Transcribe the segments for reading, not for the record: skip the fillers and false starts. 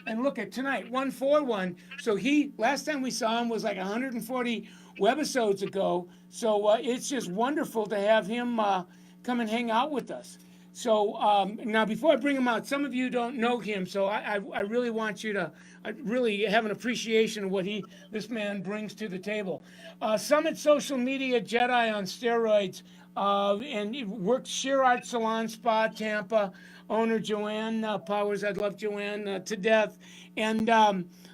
And look at tonight, 141. So last time we saw him was like 140 webisodes ago. So it's just wonderful to have him come and hang out with us. So now, before I bring him out, some of you don't know him, so I really want you to really have an appreciation of what this man brings to the table. Summit Social Media Jedi on steroids, and he works Sheer Art Salon Spa Tampa. Owner Joanne Powers, I love Joanne to death, and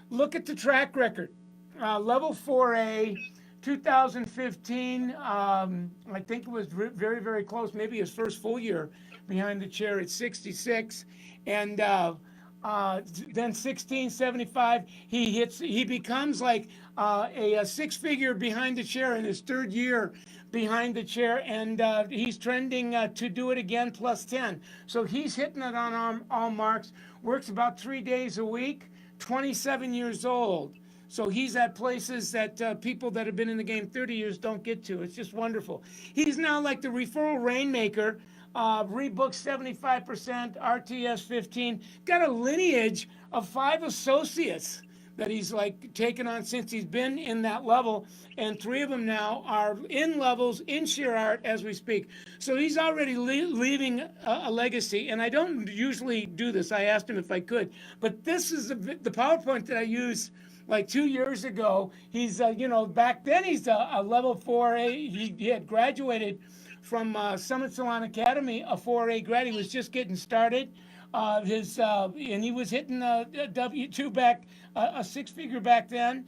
look at the track record. Level 4A, 2015. I think it was very, very close. Maybe his first full year behind the chair at 66, and then 1675. He becomes like a six-figure behind the chair in his third year behind the chair, and he's trending to do it again plus 10. So he's hitting it on all marks. Works about 3 days a week. 27 years old. So he's at places that people that have been in the game 30 years don't get to. It's just wonderful. He's now like the referral rainmaker. Rebook 75%, RTS 15. Got a lineage of 5 associates that he's like taken on since he's been in that level, and 3 of them now are in levels in sheer art as we speak. So he's already leaving a legacy, and I don't usually do this. I asked him if I could, but this is the PowerPoint that I used like 2 years ago. He's back then he's a level 4A. He had graduated from Summit Salon Academy, a 4A grad. He was just getting started. And he was hitting a W2 back, a six-figure back then.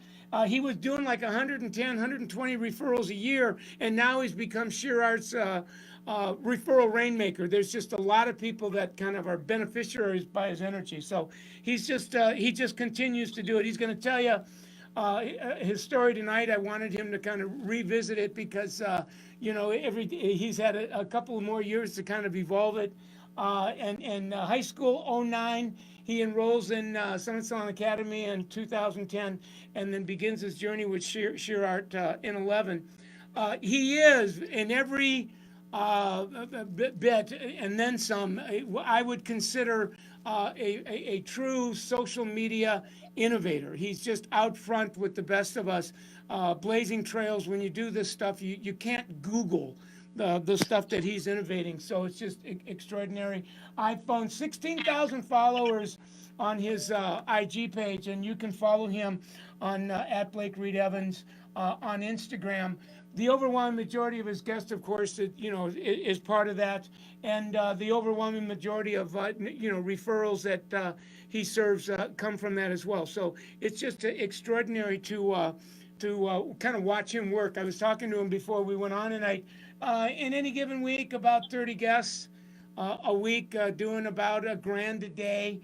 He was doing like 110, 120 referrals a year, and now he's become Sheer Art's referral rainmaker. There's just a lot of people that kind of are beneficiaries by his energy. So he just continues to do it. He's going to tell you his story tonight. I wanted him to kind of revisit it because he's had a couple of more years to kind of evolve it. And high school, '09, he enrolls in Summit Salon Academy in 2010, and then begins his journey with sheer art in 11. He is in every bit and then some. I would consider a true social media innovator. He's just out front with the best of us, blazing trails. When you do this stuff, you can't Google the stuff that he's innovating. So it's just extraordinary. iPhone, 16,000 followers on his IG page, and you can follow him on at Blake Reed Evans on Instagram. The overwhelming majority of his guests, of course, is part of that, and the overwhelming majority of referrals that he serves come from that as well. So it's just extraordinary to kind of watch him work. I was talking to him before we went on, and in any given week, about 30 guests a week, doing about $1,000 a day.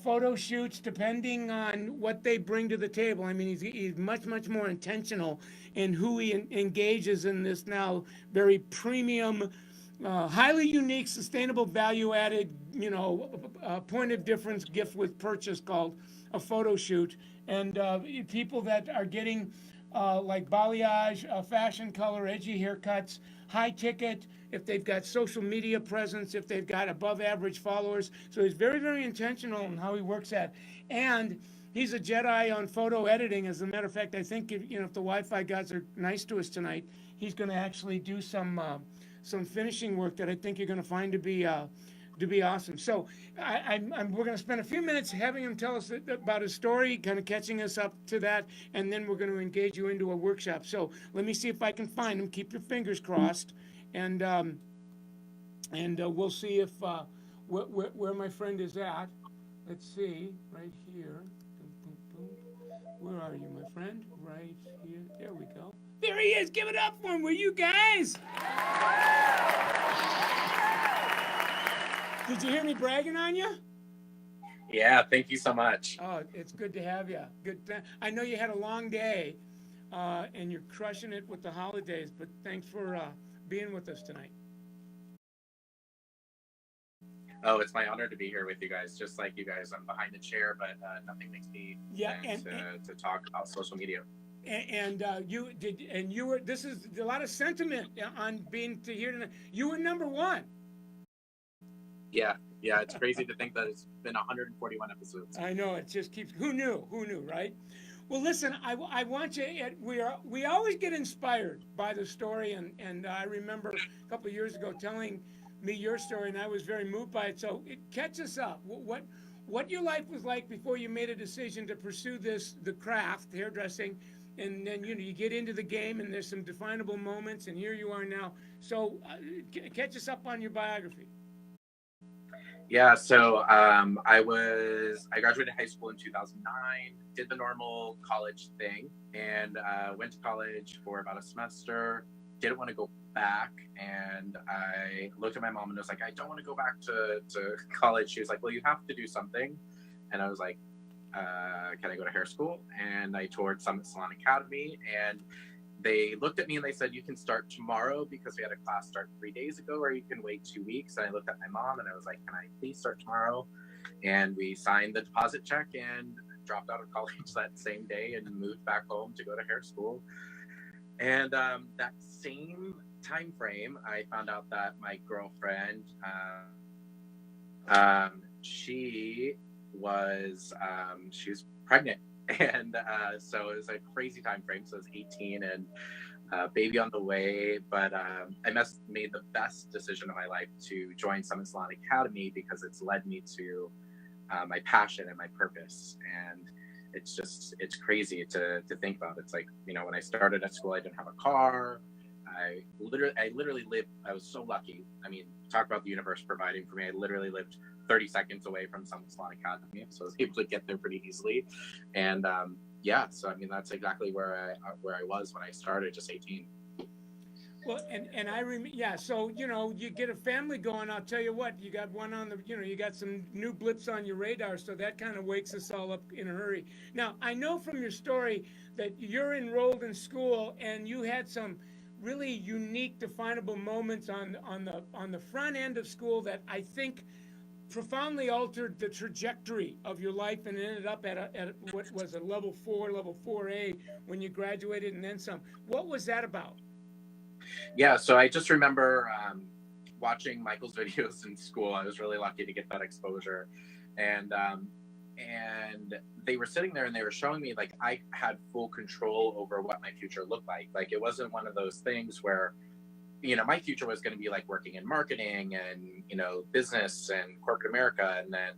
Photo shoots, depending on what they bring to the table. I mean, he's much, much more intentional in who he engages in this now very premium, highly unique, sustainable, value-added, point of difference gift with purchase called a photo shoot. And people that are getting like balayage, fashion color, edgy haircuts, high ticket, if they've got social media presence, if they've got above average followers. So he's very, very intentional in how he works at. And he's a Jedi on photo editing. As a matter of fact, I think if the Wi-Fi gods are nice to us tonight, he's going to actually do some finishing work that I think you're going to find to be awesome. So we're going to spend a few minutes having him tell us about his story, kind of catching us up to that, and then we're going to engage you into a workshop. So let me see if I can find him. Keep your fingers crossed, and we'll see if where my friend is at. Let's see, right here. Where are you, my friend? Right here. There we go. There he is. Give it up for him, will you guys? Did you hear me bragging on you? Yeah, thank you so much. Oh, it's good to have you. I know you had a long day, and you're crushing it with the holidays, but thanks for being with us tonight. Oh, it's my honor to be here with you guys. Just like you guys, I'm behind the chair, but nothing makes me to talk about social media. And you were. This is a lot of sentiment on being here tonight. You were number one. Yeah, it's crazy to think that it's been 141 episodes. I know, it just keeps. Who knew? Who knew, right? Well, listen, I want you. We always get inspired by the story, and I remember a couple of years ago telling me your story, and I was very moved by it. So catch us up. What your life was like before you made a decision to pursue the craft, hairdressing, and then you get into the game, and there's some definable moments, and here you are now. So catch us up on your biography. Yeah, so I graduated high school in 2009, did the normal college thing, and went to college for about a semester. Didn't want to go back, and I looked at my mom and was like, I don't want to go back to college. She was like, well, you have to do something. And I was like, can I go to hair school? And I toured Summit Salon Academy, and they looked at me and they said, you can start tomorrow because we had a class start 3 days ago, or you can wait 2 weeks. And I looked at my mom and I was like, can I please start tomorrow? And we signed the deposit check and dropped out of college that same day and moved back home to go to hair school. And that same time frame, I found out that my girlfriend, she was pregnant. And so it was a crazy time frame. So I was 18 and baby on the way. But I made the best decision of my life to join Summit Salon Academy because it's led me to my passion and my purpose. And it's crazy to think about. It's like, when I started at school, I didn't have a car. I literally lived, I was so lucky. I mean, talk about the universe providing for me. I literally lived 30 seconds away from Summit Salon Academy, so I was able to get there pretty easily. And so I mean, that's exactly where I was when I started, just 18. Well, and I remember, yeah. So you get a family going. I'll tell you what, you got one on the, you got some new blips on your radar. So that kind of wakes us all up in a hurry. Now, I know from your story that you're enrolled in school and you had some really unique, definable moments on the front end of school that I think profoundly altered the trajectory of your life and ended up at what was a level 4A when you graduated and then some. What was that about? Yeah, so I just remember watching Michael's videos in school. I was really lucky to get that exposure. And they were sitting there and they were showing me like I had full control over what my future looked like. Like it wasn't one of those things where, my future was going to be like working in marketing and, business and corporate America. And then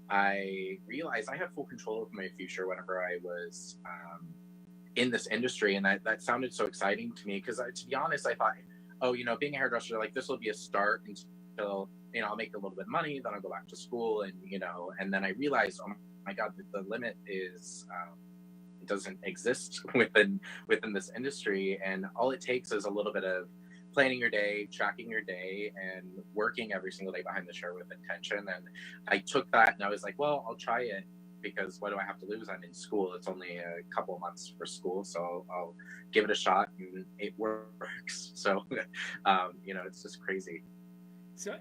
I realized I had full control of my future whenever I was in this industry. And that sounded so exciting to me because to be honest, I thought, being a hairdresser, like this will be a start until, I'll make a little bit of money, then I'll go back to school. And, and then I realized, oh my God, the limit is, it doesn't exist within this industry. And all it takes is a little bit of planning your day, tracking your day, and working every single day behind the chair with intention. And I took that and I was like, well, I'll try it because what do I have to lose? I'm in school. It's only a couple of months for school. So I'll give it a shot and it works. So, it's just crazy. So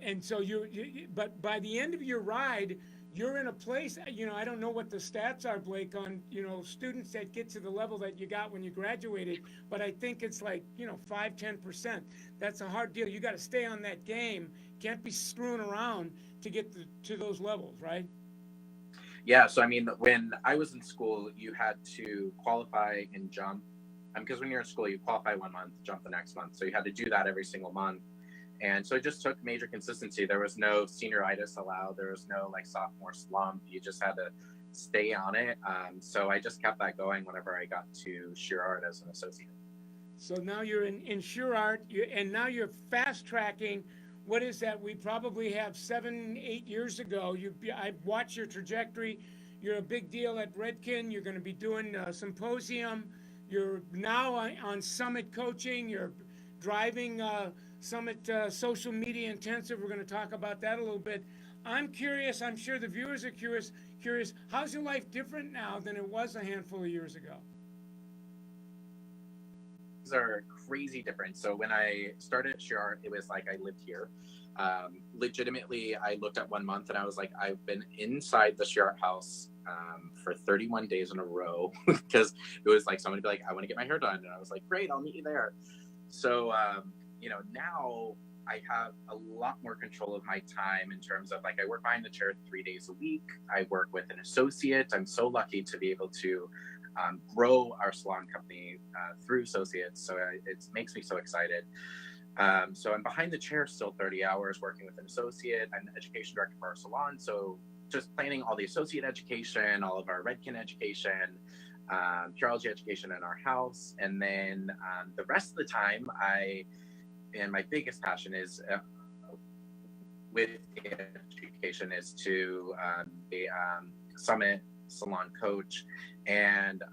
but by the end of your ride, you're in a place, I don't know what the stats are, Blake, on, students that get to the level that you got when you graduated, but I think it's like, 5-10%. That's a hard deal. You got to stay on that game. Can't be screwing around to get to those levels, right? Yeah. So, I mean, when I was in school, you had to qualify and jump. Because when you're in school, you qualify 1 month, jump the next month. So you had to do that every single month. And so it just took major consistency. There was no senioritis allowed. There was no like sophomore slump. You just had to stay on it. So I just kept that going whenever I got to sheer art as an associate. So now you're in sheer art, and now you're fast tracking. What is that? We probably have 7-8 years ago. I watched your trajectory. You're a big deal at Redken. You're going to be doing a symposium. You're now on Summit Coaching. You're driving Summit Social Media Intensive. We're going to talk about that a little bit. I'm curious. I'm sure the viewers are curious. How's your life different now than it was a handful of years ago? These are crazy different. So when I started at Sheer Art, it was like I lived here. Legitimately, I looked at 1 month and I was like, I've been inside the Sheer Art house for 31 days in a row because it was like somebody be like, I want to get my hair done. And I was like, great, I'll meet you there. So, now I have a lot more control of my time in terms of like I work behind the chair 3 days a week. I work with an associate. I'm so lucky to be able to grow our salon company through associates. So it makes me so excited. So I'm behind the chair still 30 hours working with an associate. I'm the education director for our salon. So just planning all the associate education, all of our Redken education, curology education in our house. And then the rest of the time, and my biggest passion is with education is to be summit salon coach and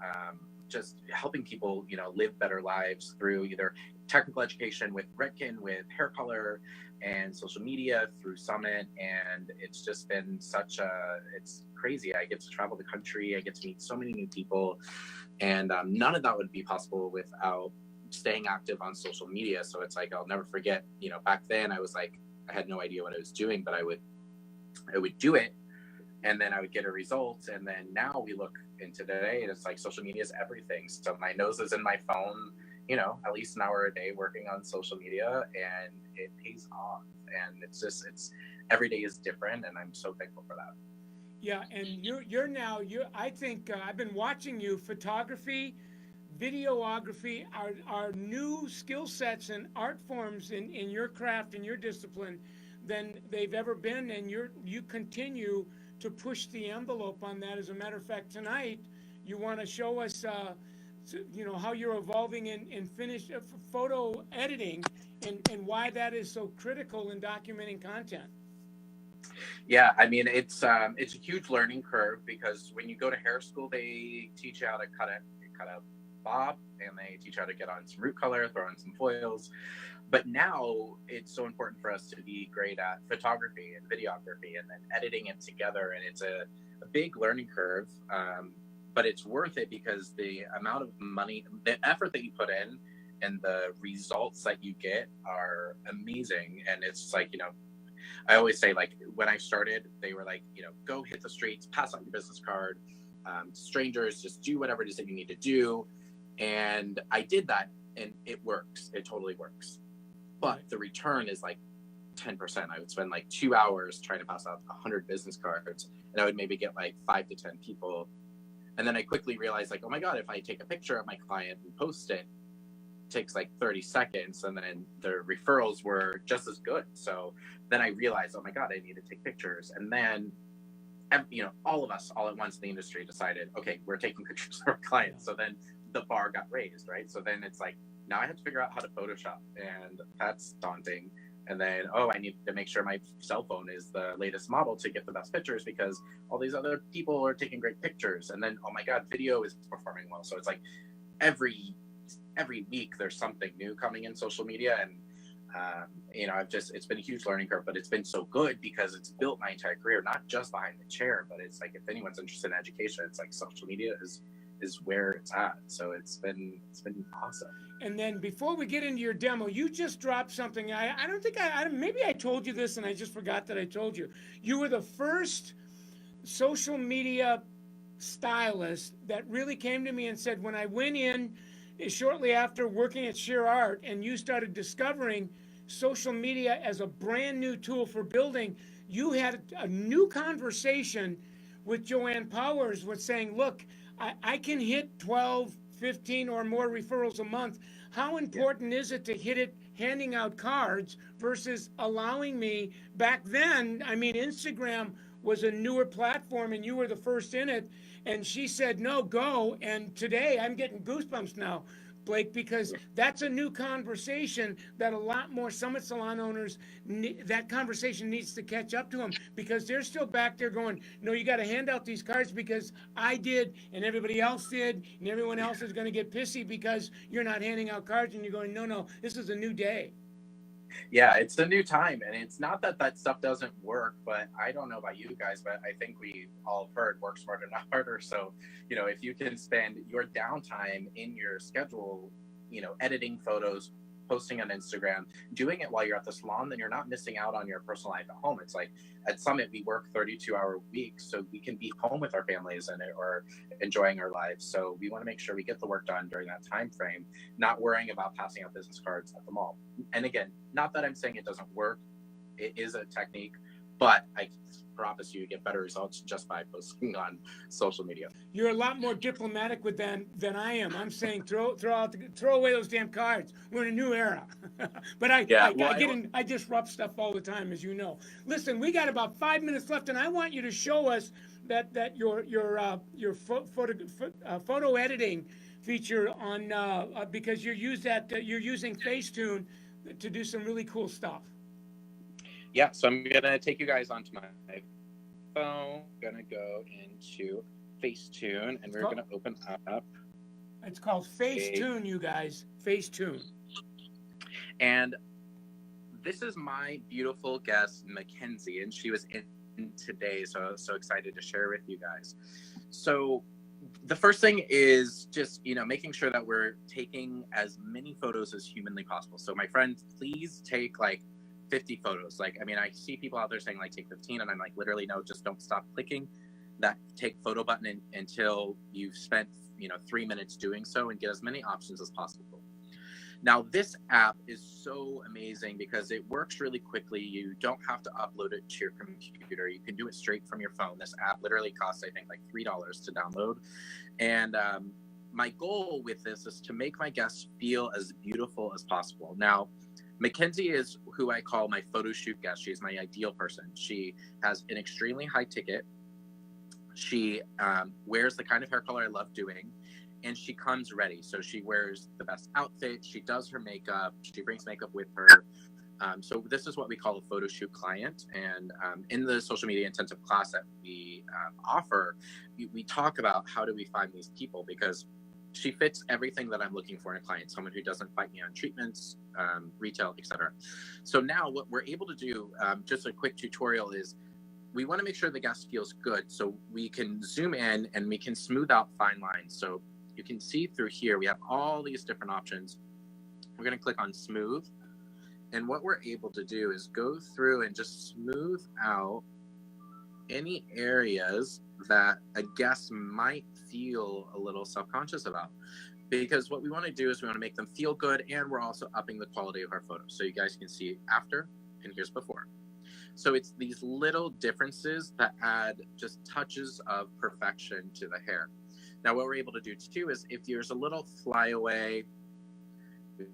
just helping people, live better lives through either technical education with Redken, with hair color and social media through Summit. And it's just been it's crazy. I get to travel the country. I get to meet so many new people. And none of that would be possible without staying active on social media. So it's like, I'll never forget, back then I was like, I had no idea what I was doing, but I would do it. And then I would get a result. And then now we look into today and it's like social media is everything. So my nose is in my phone, at least an hour a day working on social media, and it pays off. And it's every day is different. And I'm so thankful for that. Yeah. And I think I've been watching you, photography, videography, are new skill sets and art forms in your craft and your discipline than they've ever been. And you continue to push the envelope on that. As a matter of fact, tonight you want to show us, how you're evolving in finished photo editing and why that is so critical in documenting content. Yeah, I mean it's a huge learning curve because when you go to hair school, they teach you how to cut a bob, and they teach you how to get on some root color, throw in some foils. But now it's so important for us to be great at photography and videography and then editing it together. And it's a big learning curve, but it's worth it because the amount of money, the effort that you put in and the results that you get are amazing. And it's like, I always say, like, when I started, they were like, go hit the streets, pass out your business card, strangers, just do whatever it is that you need to do. And I did that and it works. It totally works. But the return is like 10%. I would spend like 2 hours trying to pass out 100 business cards, and I would maybe get like 5 to 10 people. And then I quickly realized, like, oh my God, if I take a picture of my client and post it, it takes like 30 seconds. And then the referrals were just as good. So then I realized, oh my God, I need to take pictures. And then, all of us all at once in the industry decided, okay, we're taking pictures of our clients. So then the bar got raised, right? So then it's like, now I have to figure out how to Photoshop, and that's daunting. And then, I need to make sure my cell phone is the latest model to get the best pictures because all these other people are taking great pictures. And then, oh my God, video is performing well. So it's like every week there's something new coming in social media. And, it's been a huge learning curve, but it's been so good because it's built my entire career, not just behind the chair, but it's like, if anyone's interested in education, it's like social media is where it's at. So it's been awesome. And then before we get into your demo, you just dropped something. I don't think maybe I told you this and I just forgot that I told you. You were the first social media stylist that really came to me and said, when I went in shortly after working at Sheer Art and you started discovering social media as a brand new tool for building, you had a new conversation with Joanne Powers with saying, look, I can hit 12, 15 or more referrals a month. How important is it to hit it handing out cards versus allowing me back then? I mean, Instagram was a newer platform and you were the first in it. And she said, no, go. And today I'm getting goosebumps now, Blake, because that's a new conversation that a lot more Summit Salon owners, that conversation needs to catch up to them because they're still back there going, no, you got to hand out these cards because I did and everybody else did and everyone else is going to get pissy because you're not handing out cards, and you're going, no, this is a new day. Yeah, it's a new time, and it's not that stuff doesn't work, but I don't know about you guys, but I think we all have heard work smarter, not harder. So, if you can spend your downtime in your schedule, editing photos, posting on Instagram, doing it while you're at the salon, then you're not missing out on your personal life at home. It's like at Summit, we work 32-hour weeks so we can be home with our families or enjoying our lives. So we want to make sure we get the work done during that time frame, not worrying about passing out business cards at the mall. And again, not that I'm saying it doesn't work. It is a technique, but I promise you get better results just by posting on social media. You're a lot more diplomatic with them than I am. I'm saying throw away those damn cards. We're in a new era. But I disrupt stuff all the time, as you know. Listen, we got about 5 minutes left, and I want you to show us that your photo editing feature on because you're using Facetune to do some really cool stuff. Yeah, so I'm gonna take you guys onto my phone. I'm gonna go into Facetune, and we're gonna open up. It's called Facetune, you guys. Facetune. And this is my beautiful guest, Mackenzie, and she was in today, so I was so excited to share with you guys. So the first thing is just, making sure that we're taking as many photos as humanly possible. So my friends, please take like 50 photos. I see people out there saying like take 15, and I'm like, literally, no, just don't stop clicking that take photo button until you've spent 3 minutes doing so, and get as many options as possible. Now this app is so amazing because it works really quickly. You don't have to upload it to your computer. You can do it straight from your phone. This app literally costs, I think, like $3 to download. And my goal with this is to make my guests feel as beautiful as possible. Now, Mackenzie is who I call my photo shoot guest. She's my ideal person. She has an extremely high ticket. She wears the kind of hair color I love doing, and she comes ready. So she wears the best outfit. She does her makeup. She brings makeup with her. So this is what we call a photo shoot client. And in the social media intensive class that we offer, we talk about how do we find these people, because she fits everything that I'm looking for in a client, someone who doesn't fight me on treatments, retail, etc. So now what we're able to do, just a quick tutorial, is we want to make sure the guest feels good. So we can zoom in and we can smooth out fine lines. So you can see through here, we have all these different options. We're going to click on smooth. And what we're able to do is go through and just smooth out any areas that a guest might feel a little self-conscious about. Because what we want to do is we want to make them feel good, and we're also upping the quality of our photos. So you guys can see after, and here's before. So it's these little differences that add just touches of perfection to the hair. Now what we're able to do too is if there's a little flyaway,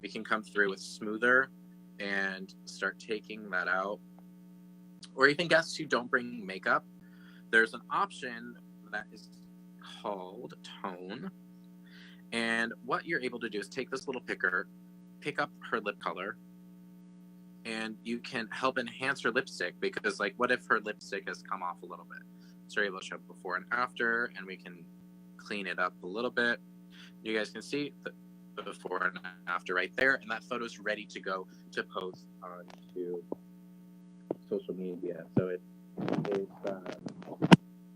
we can come through with smoother and start taking that out. Or even guests who don't bring makeup, there's an option that is called tone. And what you're able to do is take this little picker, pick up her lip color, and you can help enhance her lipstick, because like, what if her lipstick has come off a little bit? So you're able to show before and after, and we can clean it up a little bit. You guys can see the before and after right there, and that photo's ready to go to post onto social media. So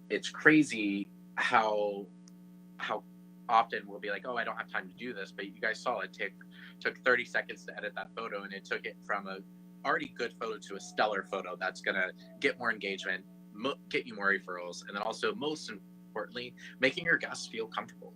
it's crazy how often we'll be like, oh, I don't have time to do this, but you guys saw it took 30 seconds to edit that photo, and it took it from a already good photo to a stellar photo that's gonna get more engagement, get you more referrals, and then also, most importantly, making your guests feel comfortable.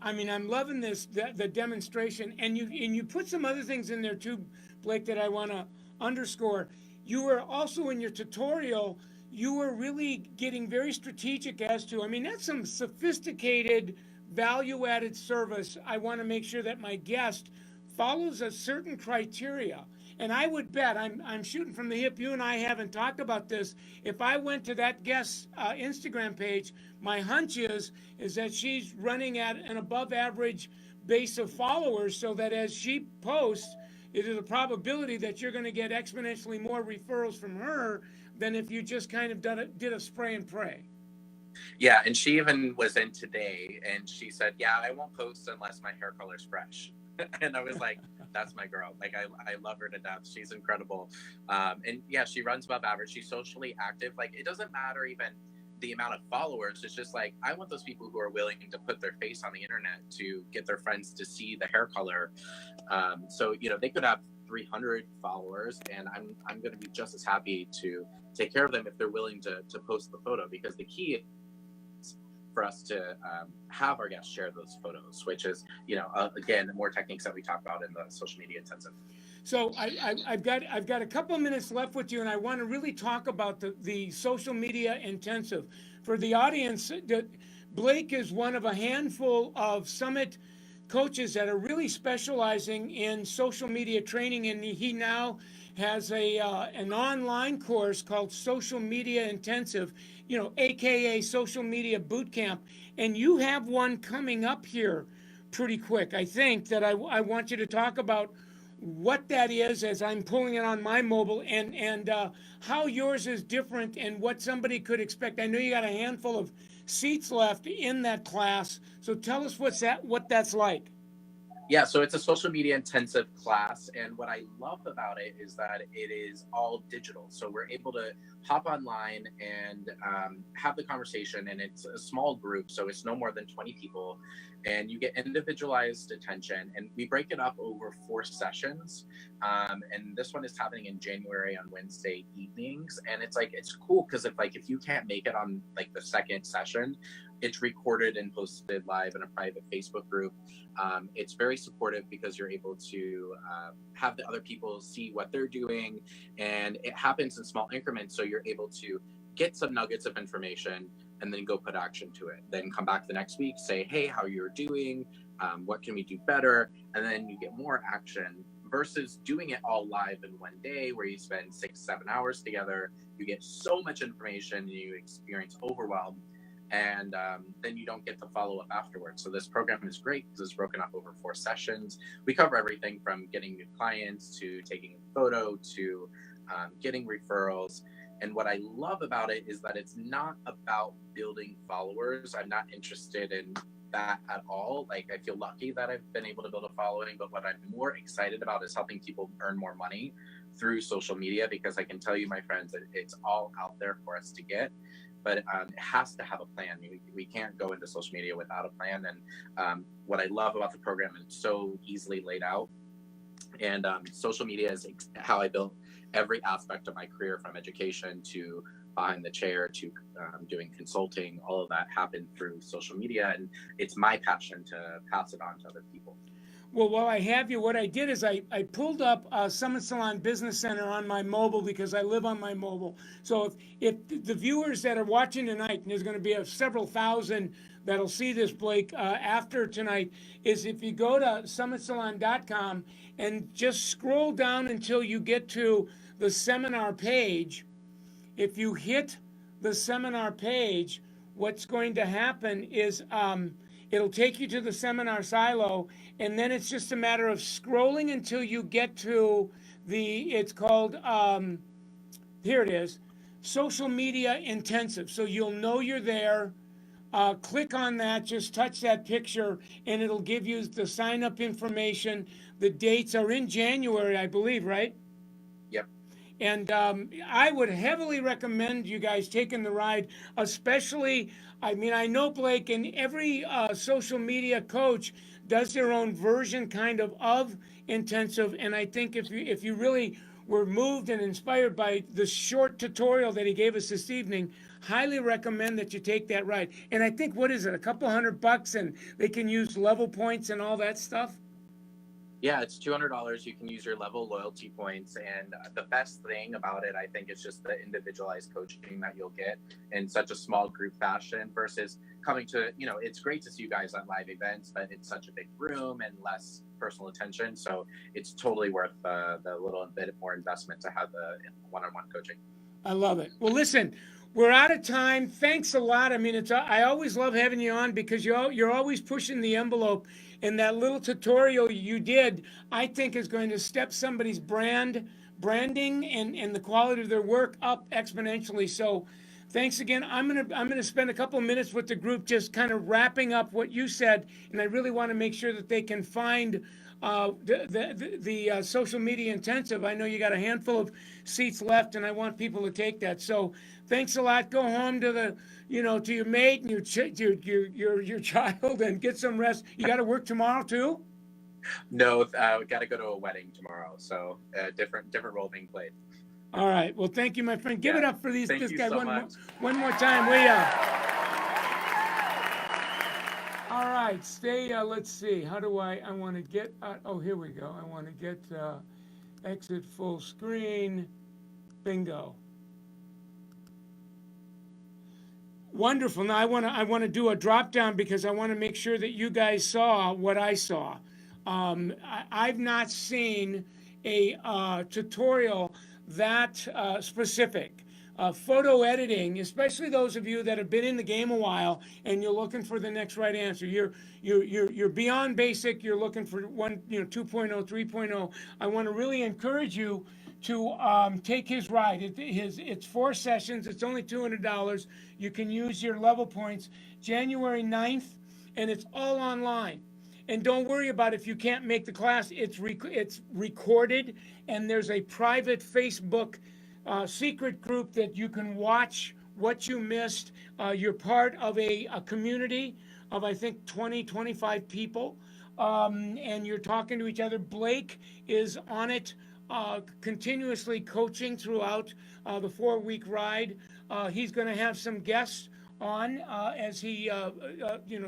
I'm loving the demonstration, and you put some other things in there too, Blake, that I want to underscore. You were also, in your tutorial, you were really getting very strategic as to, that's some sophisticated value-added service. I want to make sure that my guest follows a certain criteria. And I would bet, I'm shooting from the hip, you and I haven't talked about this. If I went to that guest's Instagram page, my hunch is that she's running at an above average base of followers, so that as she posts, it is a probability that you're going to get exponentially more referrals from her than if you just kind of did a spray and pray. Yeah, and she even was in today, and she said, yeah, I won't post unless my hair color's fresh. And I was like, that's my girl. Like, I love her to death. She's incredible. And yeah, she runs above average. She's socially active. Like, it doesn't matter even the amount of followers. It's just like, I want those people who are willing to put their face on the internet to get their friends to see the hair color. So, you know, they could have 300 followers, and I'm going to be just as happy to take care of them if they're willing to post the photo, because the key is for us to have our guests share those photos, which is, you know, again, the more techniques that we talk about in the social media intensive. So I've got a couple of minutes left with you, and I want to really talk about the social media intensive. For the audience, Blake is one of a handful of Summit coaches that are really specializing in social media training, and he now has an online course called Social Media Intensive, you know, aka Social Media Boot Camp, and you have one coming up here pretty quick. I think that I want you to talk about what that is as I'm pulling it on my mobile, and how yours is different and what somebody could expect. I know you got a handful of seats left in that class, so tell us what that's like. Yeah, so it's a social media intensive class, and what I love about it is that it is all digital. So we're able to hop online and have the conversation, and it's a small group, so it's no more than 20 people, and you get individualized attention, and we break it up over 4 sessions. And this one is happening in January on Wednesday evenings, and it's cool because if you can't make it on like the second session, it's recorded and posted live in a private Facebook group. It's very supportive because you're able to have the other people see what they're doing, and it happens in small increments. So you're able to get some nuggets of information and then go put action to it. Then come back the next week, say, hey, how you're doing? What can we do better? And then you get more action versus doing it all live in one day where you spend 6-7 hours together. You get so much information and you experience overwhelm. And then you don't get the follow-up afterwards. So this program is great because it's broken up over 4 sessions. We cover everything from getting new clients to taking a photo to getting referrals. And what I love about it is that it's not about building followers. I'm not interested in that at all. Like, I feel lucky that I've been able to build a following, but what I'm more excited about is helping people earn more money through social media, because I can tell you, my friends, that it's all out there for us to get. But it has to have a plan. We can't go into social media without a plan. And what I love about the program is it's so easily laid out. And social media is how I built every aspect of my career, from education to behind the chair to doing consulting. All of that happened through social media. And it's my passion to pass it on to other people. Well, while I have you, what I did is I pulled up Summit Salon Business Center on my mobile because I live on my mobile. So if the viewers that are watching tonight, and there's going to be several thousand that'll see this, Blake, after tonight, is if you go to summitsalon.com and just scroll down until you get to the seminar page. If you hit the seminar page, what's going to happen is it'll take you to the seminar silo, and then it's just a matter of scrolling until you get to it's called, here it is, Social Media Intensive. So you'll know you're there. Click on that, just touch that picture, and it'll give you the sign up information. The dates are in January, I believe, right? Yep. And I would heavily recommend you guys taking the ride, especially, I mean, I know Blake, and every social media coach does their own version kind of intensive. And I think if you really were moved and inspired by the short tutorial that he gave us this evening, highly recommend that you take that ride. And I think, what is it, a couple $100, and they can use level points and all that stuff? Yeah, it's $200. You can use your level loyalty points. And the best thing about it, I think, is just the individualized coaching that you'll get in such a small group fashion versus coming to, it's great to see you guys at live events, but it's such a big room and less personal attention. So it's totally worth the little bit more investment to have the one-on-one coaching. I love it. Well, listen, we're out of time. Thanks a lot. I mean, I always love having you on because you're always pushing the envelope. And that little tutorial you did, I think, is going to step somebody's branding and the quality of their work up exponentially. So thanks again. I'm gonna spend a couple of minutes with the group just kind of wrapping up what you said, and I really want to make sure that they can find the social media intensive. I know you got a handful of seats left, and I want people to take that. So thanks a lot. Go home to to your mate and your child, and get some rest. You got to work tomorrow too. No, we got to go to a wedding tomorrow, so different role being played. All right. Well, thank you, my friend. Give it up for this guy so much. One more time. All right. Stay. Let's see. How do I want to get. Oh, here we go. I want to get exit full screen. Bingo. Wonderful. Now I want to do a drop down because I want to make sure that you guys saw what I saw. I've not seen a tutorial that specific. Photo editing, especially those of you that have been in the game a while and you're looking for the next right answer. You're beyond basic. You're looking for 2.0, 3.0. I want to really encourage you to take his ride. It's 4 sessions. It's only $200. You can use your level points. January 9th, and it's all online. And don't worry about if you can't make the class. It's recorded, and there's a private Facebook secret group that you can watch what you missed. You're part of a community of, I think, 20, 25 people, and you're talking to each other. Blake is on it, continuously coaching throughout the 4-week ride. He's going to have some guests on as he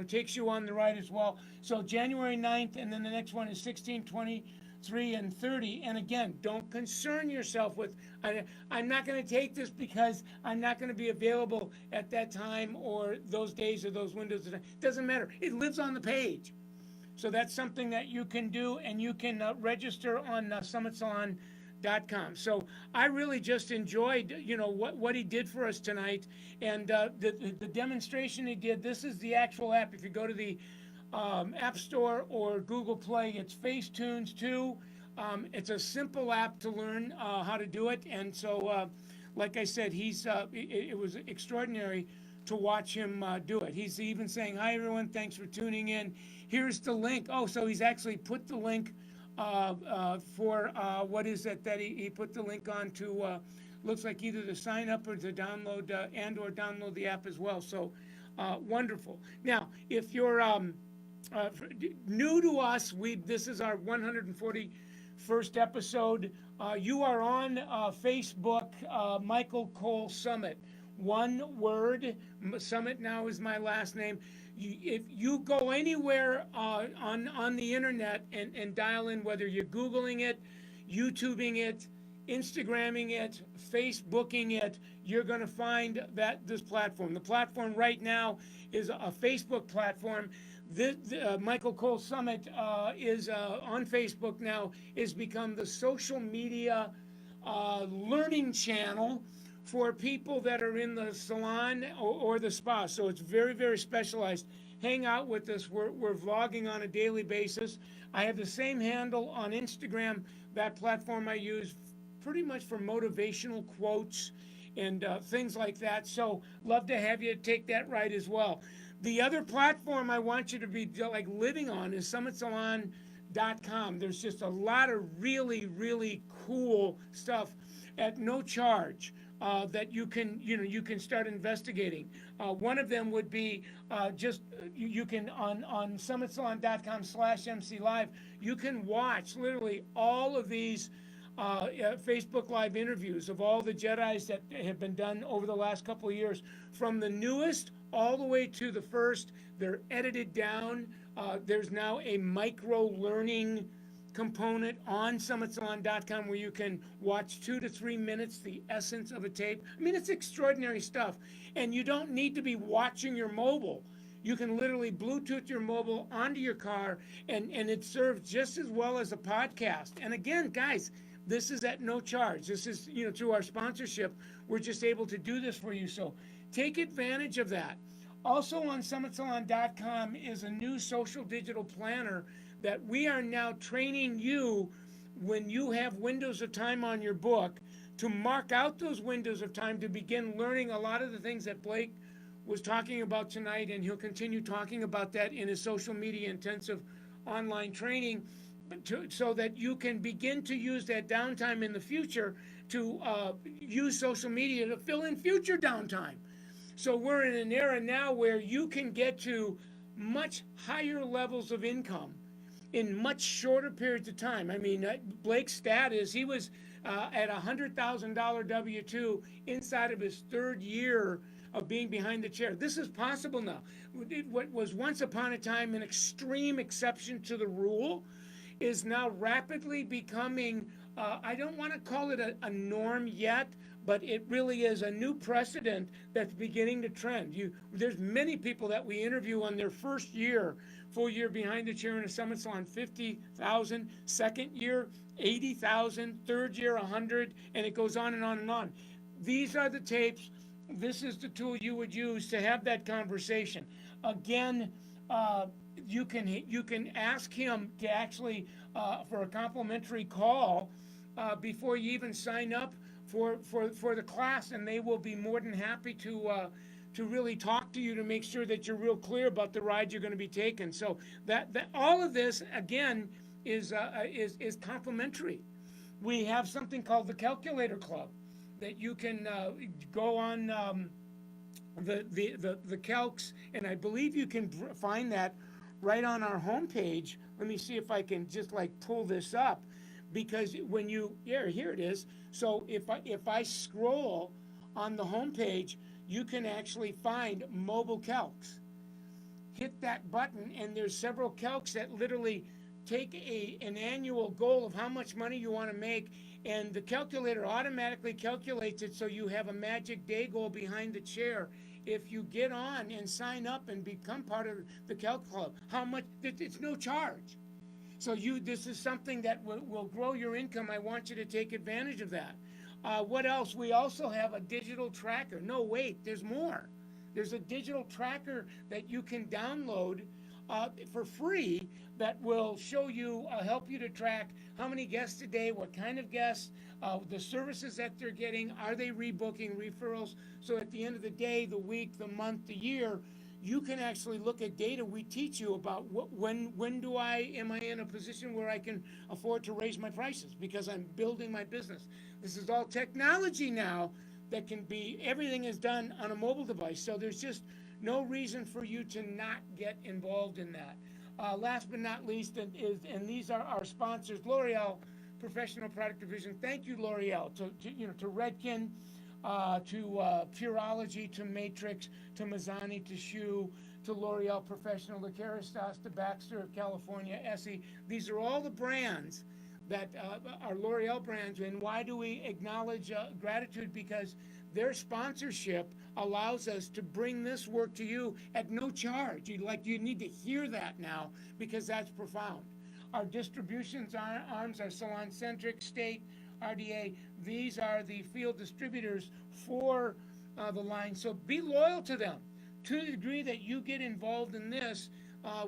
takes you on the ride as well. So January 9th, and then the next one is 16, 23, and 30. And again, don't concern yourself with, I'm not going to take this because I'm not going to be available at that time or those days or those windows. It doesn't matter. It lives on the page. So that's something that you can do, and you can register on summitsalon.com. So I really just enjoyed, what he did for us tonight, and the demonstration he did. This is the actual app. If you go to the App Store or Google Play, it's Facetunes 2. It's a simple app to learn how to do it, and so, like I said, it was extraordinary to watch him do it. He's even saying, "Hi everyone, thanks for tuning in. Here's the link." Oh, so he's actually put the link for what is it that he put the link on to, looks like either to sign up or to download or download the app as well. So wonderful. Now, if you're new to us, this is our 141st episode. You are on Facebook, Michael Cole Summit. One word. Summit now is my last name. If you go anywhere on the internet and dial in, whether you're Googling it, YouTubing it, Instagramming it, Facebooking it, you're going to find this platform. The platform right now is a Facebook platform. Michael Cole Summit is on Facebook now, has become the social media learning channel for people that are in the salon or the spa. So it's very, very specialized. Hang out with us. We're vlogging on a daily basis. I have the same handle on Instagram. That platform I use pretty much for motivational quotes and things like that. So love to have you take that ride as well. The other platform I want you to be living on is summitsalon.com. There's just a lot of really, really cool stuff at no charge. That you can start investigating. One of them would be you can on summitsalon.com/MC Live, you can watch literally all of these Facebook Live interviews of all the Jedis that have been done over the last couple of years, from the newest all the way to the first. They're edited down. There's now a micro learning component on summitsalon.com where you can watch 2 to 3 minutes, the essence of a tape. I mean, it's extraordinary stuff. And you don't need to be watching your mobile. You can literally Bluetooth your mobile onto your car, and it serves just as well as a podcast. And again, guys, this is at no charge. This is, through our sponsorship, we're just able to do this for you. So take advantage of that. Also on summitsalon.com is a new social digital planner that we are now training you, when you have windows of time on your book, to mark out those windows of time to begin learning a lot of the things that Blake was talking about tonight, and he'll continue talking about that in his social media intensive online training. so that you can begin to use that downtime in the future to use social media to fill in future downtime. So we're in an era now where you can get to much higher levels of income in much shorter periods of time. I mean, Blake's stat is he was at $100,000 W-2 inside of his third year of being behind the chair. This is possible now. What was once upon a time an extreme exception to the rule is now rapidly becoming, I don't want to call it a norm yet, but it really is a new precedent that's beginning to trend. There's many people that we interview on their first year, full year behind the chair in a Summit Salon, 50,000, second year, 80,000, third year, 100, and it goes on and on and on. These are the tapes. This is the tool you would use to have that conversation. Again, you can ask him to actually for a complimentary call before you even sign up for the class, and they will be more than happy to really talk to you to make sure that you're real clear about the ride you're going to be taking. So that all of this again is complimentary. We have something called the Calculator Club that you can go on the calcs, and I believe you can find that right on our homepage. Let me see if I can just like pull this up, because when here it is. So if I scroll on the homepage, you can actually find mobile calcs. Hit that button, and there's several calcs that literally take an annual goal of how much money you want to make, and the calculator automatically calculates it so you have a magic day goal behind the chair. If you get on and sign up and become part of the Calc Club, how much? It's no charge. So this is something that will grow your income. I want you to take advantage of that. What else? We also have a digital tracker. No, wait, there's more. There's a digital tracker that you can download for free that will show you, help you to track how many guests a day, what kind of guests, the services that they're getting, are they rebooking, referrals. So at the end of the day, the week, the month, the year, you can actually look at data. We teach you about when am I in a position where I can afford to raise my prices because I'm building my business. This is all technology now that can be, everything is done on a mobile device. So there's just no reason for you to not get involved in that. Last but not least, and these are our sponsors, L'Oreal Professional Product Division. Thank you, L'Oreal, to Redken, to Purology, to Matrix, to Mazzani, to Schuh, to L'Oreal Professional, to Kerastase, to Baxter of California, Essie. These are all the brands that are L'Oreal brands. And why do we acknowledge gratitude? Because their sponsorship allows us to bring this work to you at no charge. You need to hear that now, because that's profound. Our distributions arms are Salon Centric, State, RDA. These are the field distributors for the line. So be loyal to them. To the degree that you get involved in this,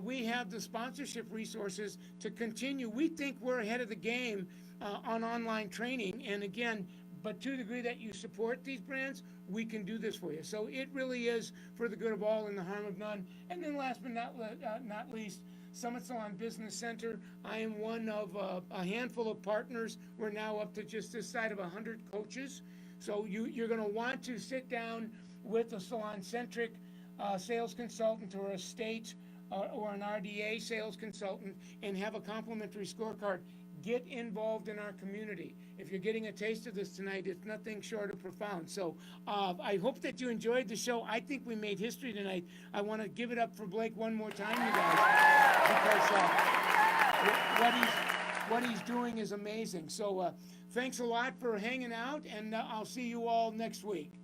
we have the sponsorship resources to continue. We think we're ahead of the game on online training. And again, but to the degree that you support these brands, we can do this for you. So it really is for the good of all and the harm of none. And then last but not least, Summit Salon Business Center. I am one of a handful of partners. We're now up to just this side of 100 coaches. So you're going to want to sit down with a salon-centric sales consultant or a state or an RDA sales consultant and have a complimentary scorecard. Get involved in our community. If you're getting a taste of this tonight, it's nothing short of profound. So I hope that you enjoyed the show. I think we made history tonight. I want to give it up for Blake one more time, you guys, because what he's doing is amazing. So thanks a lot for hanging out, and I'll see you all next week.